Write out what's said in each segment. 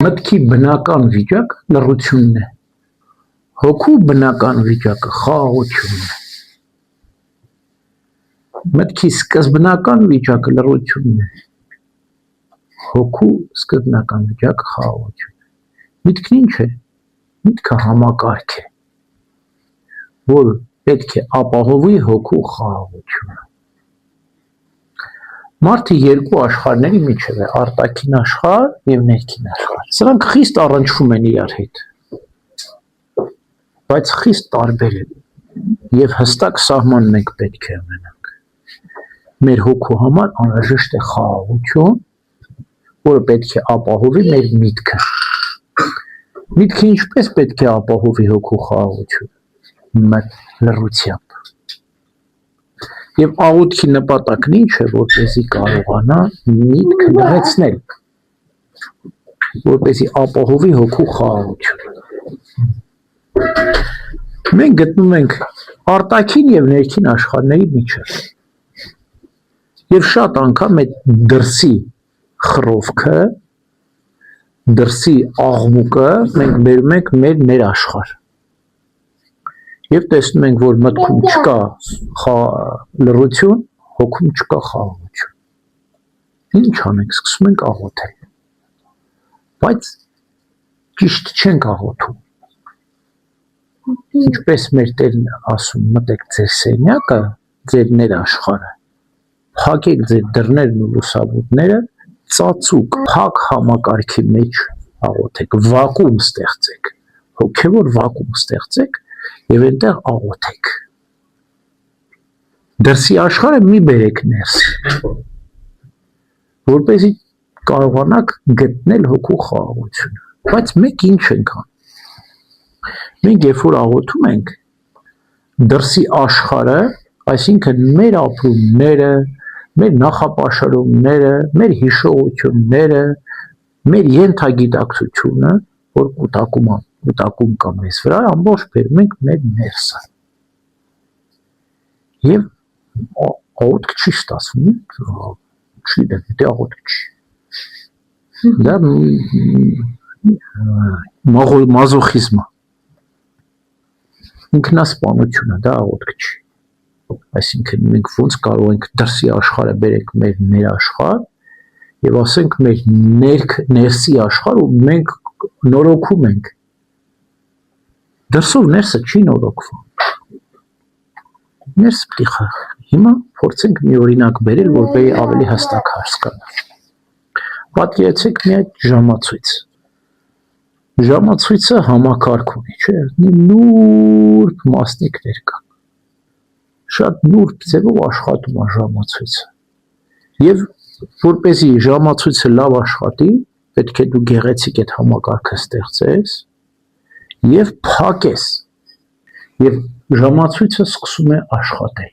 Մտքի բնական վիճակ լռությունն է, հոգու բնական վիճակը խաղաղությունն է, մտքի սկզբնական վիճակը լռությունն է, հոգու սկզբնական վիճակը խաղաղությունն է։ Միտքն ինչ է, միտքը համակարգ է, որ պետք է ապահովի հոգու խաղաղությունը։ Մարդը երկու աշխարհների միջև է, արտաքին աշխարհ եւ ներքին աշխարհ։ Սրանք խիստ առնչվում են իրար հետ, բայց խիստ տարբեր են եւ հստակ սահման մենք պետք է ունենանք։ Մեր հոգու համար անհրաժեշտ է խաղաղություն, որը պետք է ապահովի մեր միտքը։ Միտքը ինչպես պետք է ապահովի հոգու խաղաղությունը։ Լռությամբ։ Եվ աղոթքի նպատակն ինչ է, որպեսզի կարողանա միտքը լրացնել, որպեսզի ապահովի հոգու խաղաղությունը։ Մենք գտնում ենք արտաքին եւ ներքին աշխարհների միջև։ Եվ շատ անգամ այդ դրսի խռովքը, դրսի աղմուկը մենք բերում ենք մեր ներաշխարհ։ Եվ տեսնում ենք, որ մտքում չկա լռություն, հոգում չկա խաղաղություն։ Ինչ անենք, սկսում ենք աղոթել։ Բայց ճիշտ չենք աղոթում։ Ինչպես մեր Տերն ասում, մտեք ձեր սենյակը, ձեր ներաշխարհը, փակեք ձեր դռներն ու լուսավորները, ծածուկ, փակ համակարգի մեջ աղոթեք, վակուում ստեղծեք, հոգևոր վակուում ստեղծեք եւ այնտեղ աղոթեք։ Դրսի աշխարհը մի բերեք ներս, որպեսզի կարողանաք գտնել հոգու խաղաղությունը։ Բայց մենք ինչ ենք անում։ Մենք երբ որ աղոթում ենք, դրսի աշխարհը, այսինքն մեր ապրումները, մեր նախապաշարումները, մեր հիշողությունները, մեր ենթագիտակցությունը, որ կուտակում կա մեզ վրա, ամբողջ բերում ենք մեր ներսը։ Եվ աղոթք չի ստացվում, չի դա աղոթք չի։ Դա մազոխիզմ է։ Ինքնասպանություն է, դա աղոթք չի։ Այսինքն մենք ոնց կարող ենք դրսի աշխարհը բերենք մեր ներաշխարհ եւ ասենք մեր ներսի աշխարհ ու մենք նորոգում ենք։ Դրսով ներսը չի նորոգվում։ Ներս պիտի խաղի։ Հիմա փորձենք մի օրինակ բերել, որպեսզի ավելի հստակ հասկանանք։ Պատկերացրեք մի այդ ժամացույց։ Ժամացույցը համակարգ ունի, չէ՞, նուրբ մասնիկներ կան։ Շատ նուրբ ձևով աշխատում է ժամացույցը։ Եվ որպեսզի ժամացույցը լավ աշխատի, պետք է դու գեղեցիկ այդ համակարգը ստեղծես եւ փակես։ Եվ ժամացույցը սկսում է աշխատել։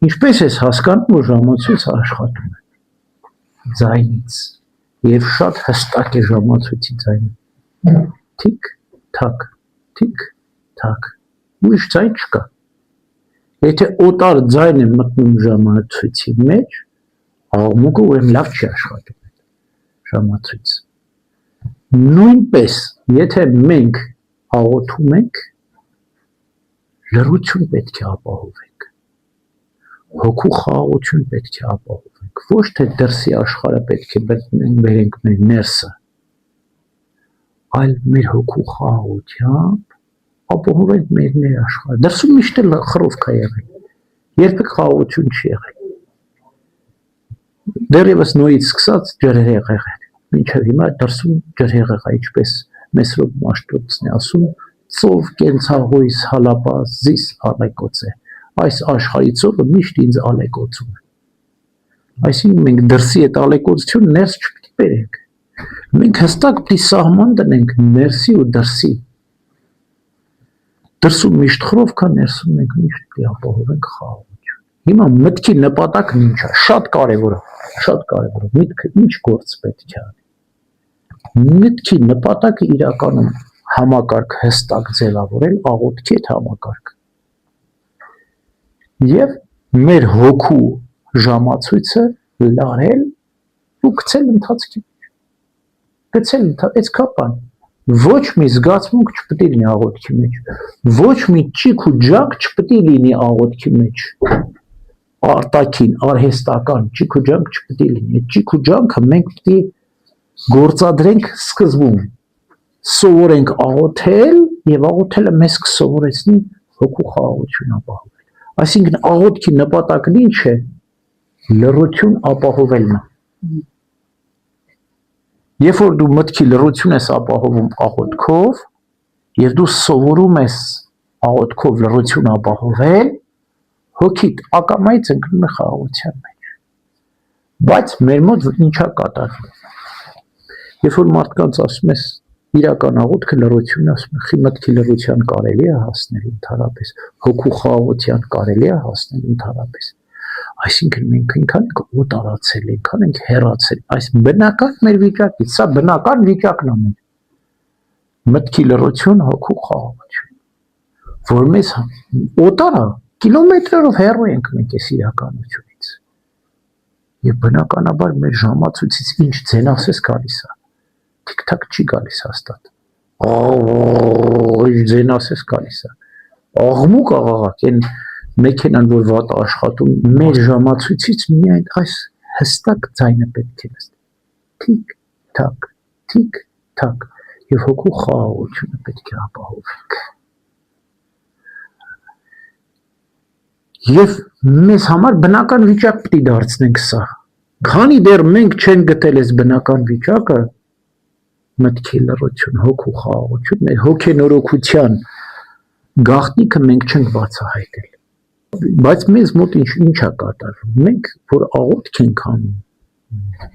Ինչպես ես հասկանում, որ ժամացույցը աշխատում է։ Ձայնից եւ շատ հստակ է ժամացույցի ձայնը։ Թիկ թակ, թիկ թակ։ Ուրիշ ձայն չկա։ Եթե օտար ձայն է մտնում ժամացույցի մեջ, աղմուկը ուրեմն լավ չի աշխատում ժամացույցը։ Նույնպես, եթե մենք աղոթում ենք, լռություն պետք է ապահովենք, հոգու խաղաղություն պետք է ապահովենք, ոչ թե դրսի աշխարհը պետք է բերենք մեր ներսը, այլ մեր հոգու խաղաղությամբ ապահովենք մեր ներաշխարհը։ Դրսում միշտ խռովք է եղել, երբեք խաղաղություն չի եղել։ Դեռևս նոյից սկսած ջրհեղեղ եղել, մինչև հիմա դրսում ջրհեղեղ է, ինչպես Մեսրոպ Մաշտոցն է ասում, ծով կենցաղոյս հալապաս զիս ալեկոց է, այս աշխարհի ծովը միշտ ինձ ալեկոծում է։ Այսինքն մենք դրսի այդ ալեկոծությունը ներս չպիտի բերենք։ Մենք հստակ պիտի սահման դնենք ներսի ու դրսի։ Դրսում միշտ խռով կա, ներսում մենք միշտ պիտի ապահովենք խաղաղություն։ Հիմա մտքի նպատակն ինչ է, շատ կարևոր է, միտքը ինչ գործ պետք է անի։ Միտքի նպատակը իրականում համակարգ հստակ ձևավորել, աղոթքի այդ համակարգը։ Եվ մեր հոգու ժամացույցը լարել ու գցել ընթացքի մեջ։ Գցել այս կապան։ Ոչ մի զգացմունք չպետք է լինի աղոթքի մեջ։ Ոչ մի ճիք ու ջակ չպետք է լինի աղոթքի մեջ։ Արտաքին, արհեստական ճիք ու ջանք չպետք է լինի։ Ճիք ու ջանքը մենք պետք է գործադրենք սկզբում։ Սովորենք աղոթել եւ աղոթելը մեզ կսովորեցնի հոգու խաղաղություն ապահովել։ Այսինքն աղոթքի նպատակն ինչ է։ Լռություն ապահովելն է։ Երբ որ դու մտքի լռություն ես ապահովում աղոթքով եւ դու սովորում ես աղոթքով լռություն ապահովել, հոգիդ ակամայից ընկնում է խաղաղության մեջ։ Բայց մեր մոտ ինչա կատարվում։ Երբ որ մարդկանց ասում ես իրական աղոթքը լռություն, ասում ես մտքի լռության կարելի է հասնել ընդհանրապես, հոգու խաղաղության կարելի է հասնել ընդհանրապես։ Այսինքն մենք այնքան ենք օտարացել, այնքան ենք հեռացել այս բնական մեր վիճակից, սա բնական վիճակն է մեր։ Մտքի լռություն, հոգու խաղաղություն, որ մեզ օտար է, կիլոմետրերով հեռու ենք մենք այս իրականությունից։ Եվ բնականաբար մեր ժամացույցից ինչ ձենասես գալիս է, թիկ-թակ չի գալիս հաստատ։ Ինչ ձենասես գալիս է։ Աղմուկ աղաղակ, այն մեքենան, որ վատ աշխատում, մեր ժամացույցից միայն այս հստակ ձայնը պետք է լսել։ Թիկ-թակ, թիկ-թակ, եւ հոգու խաղաղությունը պետք է ապահովենք։ Եվ մեզ համար բնական վիճակ պետք է դարձնենք սա։ Քանի դեռ մենք չենք գտել այս բնական վիճակը, մտքի լռություն, հոգու խաղաղություն, մեր հոգենորոգության գաղտնիքը մենք չենք բացահայտել։ Բայց մեզ մոտ ինչա կատարվում։ Մենք որ աղոթք ենք անում,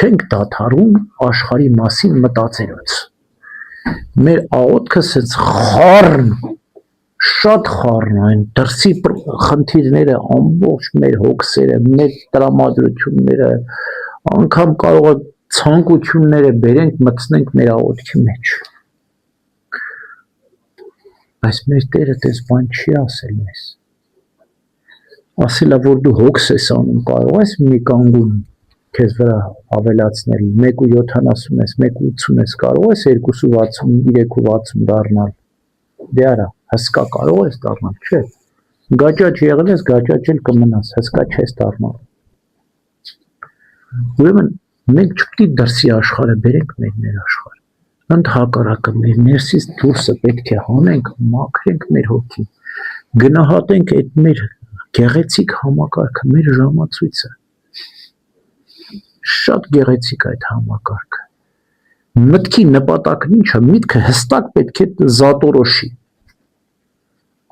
չենք դադարում աշխարհի մասին մտածելուց։ Մեր աղոթքը սենց խառն, շատ խառն այն դրսի խնդիրները, ամբողջ մեր հոգսերը, մեր տրամադրությունները, անգամ կարող է ցանկությունները բերենք մտցնենք մեր աղոթքի մեջ։ Բայց մեր Տերը դες բան չի ասել մեզ։ Ասել է, որ դու հոգս ես անում, կարող ես մի կանգուն քեզ վրա ավելացնել, 1.70 ես, 1.80 ես, կարող ես 2.60, 3.60 դառնալ։ Դե արա, հսկա կարող ես դառնալ, չէ։ Գաճաճ եղել ես, գաճաճ էլ կմնաս, հսկա չես դառնալ։ Ուրեմն մենք չպետք է դրսի աշխարհը բերենք մեր ներաշխարհ։ Ընդհակառակը մեր ներսից դուրսը պետք է հանենք, մաքրենք մեր հոգին, գնահատենք այդ մեր գեղեցիկ համակարգը, մեր ժամացույցը։ Շատ գեղեցիկ այդ համակարգը։ Մտքի նպատակն ինչ է, միտքը հստակ պետք է զատորոշի։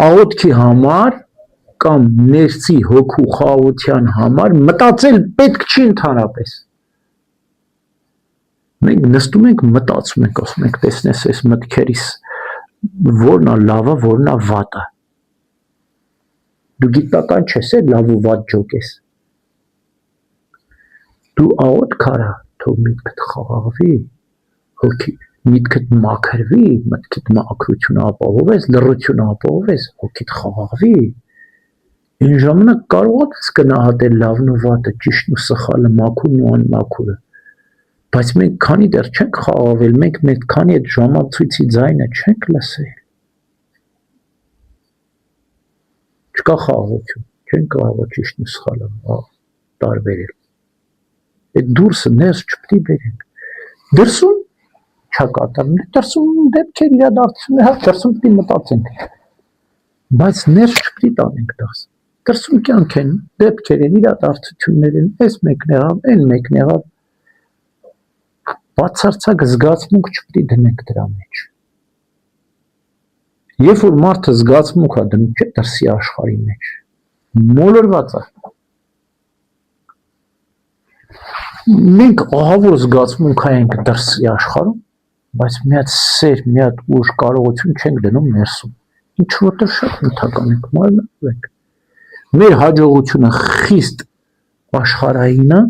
Աղոթքի համար կամ ներսի հոգու խաղաղության համար մտածել պետք չի ընդհանրապես։ Մենք նստում ենք, մտածում ենք, ասում ենք, տեսնես այս մտքերիս որն է լավը, որն է վատը։ Դու գիտական չես, լավ ու վատ ջոկ ես։ Դու աղոթք արա, թող միտքդ խաղաղվի, հոգի միտքդ մաքրվի, մտքիդ մաքրությունը ապահովես, լռությունը ապահովես, հոգիդ խաղաղվի։ Այն ժամանակ կարող ես գնահատել լավն ու վատը, ճիշտն ու սխալը, մաքուրն ու անմաքուրը։ Բայց մենք քանի դեռ չենք խաղաղվել, մենք մեր քանի այդ ժամացույցի ձայնը չենք լսել։ Չկա խաղաղություն, չենք կարող ճիշտն ու սխալը տարբերել։ Այդ դուրսը ներս չպետք է բերենք։ Դրսում չա կատարում, դրսում դեպքեր իրադարձություններ, հա դրսում պետք է մտածենք։ Բայց ներս չպետք է տանենք դաս։ Դրսում կյանք են, դեպքեր են, իրադարձություններ են, այս մեկն եղավ, այն մեկն եղավ։ Բացարձակ զգացմունք չպետք է դնենք դրա մեջ։ Երբ որ մարդը զգացմունք է դնում, չէ՞ դրսի աշխարհի մեջ, մոլորված է։ Մենք ահավոր զգացմունք ենք դրսի աշխարհում, բայց մի հատ սեր, մի հատ ուժ կարողություն չենք դնում ներսում։ Ինչ որտեղ շատ նյութական ենք, մոլորված ենք։ Մեր հաջողությունը խիստ աշխարհային է,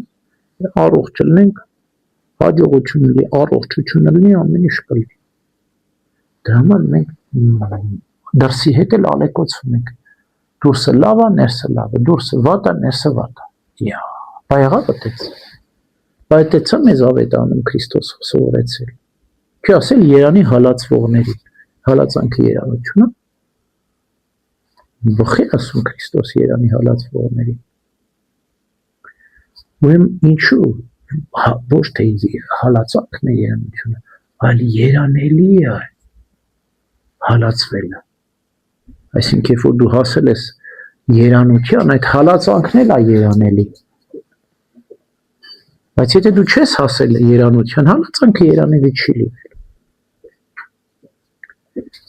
առողջ լինենք, հաջողություն լինի, առողջություն լինի, ամեն ինչ կլինի։ Դրա համար մենք դրսի հետ էլ ալեկոծվում ենք։ Դուրսը լավ է, ներսը լավ է, դուրսը վատ է, ներսը վատ է։ Բա եղավ այդպես։ Բայց դա մեզ ավետանում Քրիստոս սովորեցել։ Չի ասել Երանի հալածվողներին, հալածանքը երանությունը։ Բխի ասում Քրիստոս Երանի հալածվողներին։ Ուրեմն ինչու ոչ թե հալածանքն է երանությունը, այլ երանելի է հալածվելը։ Այսինքն երբ որ դու հասել ես երանության, այդ հալածանքն էլ է երանելի։ Բայց եթե դու չես հասել երանության, հալածանքը երանելի չի լինել։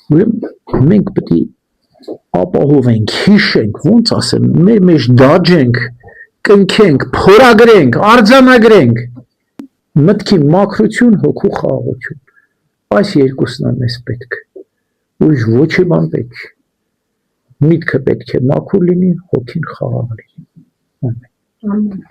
Ուրեմն մենք պետք է ապահովենք, հիշենք, ոնց ասեմ, մեր մեջ դաջենք, կնքենք, փորագրենք, արձանագրենք մտքի մաքրություն, հոգու խաղաղություն։ Այս երկուսն են մեզ պետք։ Ուրիշ ոչի բան պետք։ Միտքը պետք է մաքուր լինի, հոգին խաղաղ լինի։ Ամեն։